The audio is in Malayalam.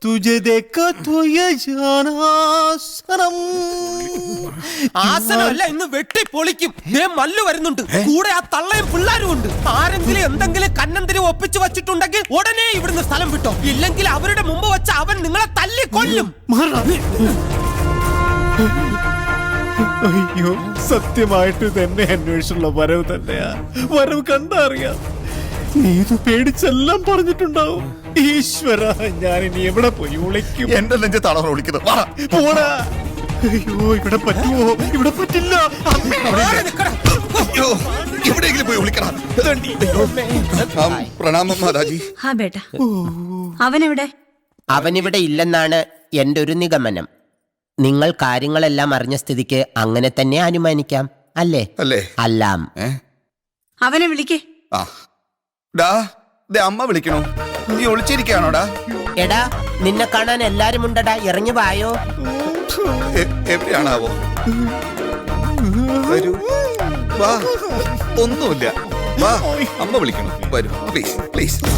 तुझे देखा तो ये जाना सनम. ആസനമല്ല ഇന്ന് വെട്ടി പൊളിക്കും. മല്ലു വരുന്നുണ്ട്, കൂടെ ആ തള്ളയും പിള്ളാരും ഉണ്ട്. ആരെങ്കിലും എന്തെങ്കിലും കന്നന്തിരി ഒപ്പിച്ചു വച്ചിട്ടുണ്ടെങ്കിൽ ഉടനെ ഇവിടുന്ന് സ്ഥലം വിട്ടോ, ഇല്ലെങ്കിൽ അവരുടെ മുമ്പ് വെച്ച് അവൻ നിങ്ങളെ തല്ലി കൊല്ലും. അയ്യോ, സത്യമായിട്ട് തന്നെ അന്വേഷിച്ചുള്ള വരവ് തന്നെയാ. വരവ് കണ്ടറിയാം. നീ ഇത് പേടിച്ചെല്ലാം പറഞ്ഞിട്ടുണ്ടാവും. ഈശ്വര, ഞാൻ ഇനി എവിടെ പോയി വിളിക്കും? എന്റെ നെഞ്ചത്താണ് വിളിക്കുന്നത്. പോടാ. അയ്യോ, ഇവിടെ പറ്റുമോ? ഇവിടെ പറ്റില്ല. എവിടെയെങ്കിലും പോയി വിളിക്കണം. പ്രണാമം മാതാജി. ഹാ ബേട്ട, അവനെവിടെ? അവനിവിടെ ഇല്ലെന്നാണ് എന്റെ ഒരു നിഗമനം. നിങ്ങൾ കാര്യങ്ങളെല്ലാം അറിഞ്ഞ സ്ഥിതിക്ക് അങ്ങനെ തന്നെ അനുമാനിക്കാം, അല്ലേ? അല്ലേ? അല്ലാം. അവനെ വിളിക്കേ. ആ ഡാ, അമ്മ വിളിക്കണോ? നീ ഒളിച്ചിരിക്കാണോടാ? എടാ, നിന്നെ കാണാൻ എല്ലാരും ഉണ്ടടാ, ഇറങ്ങി വായോ. എവിടെയാണാവോ? വരൂ, വാ. ഒന്നുമില്ല, വാ. അമ്മ വിളിക്കണോ? വരൂ, പ്ലീസ് പ്ലീസ്.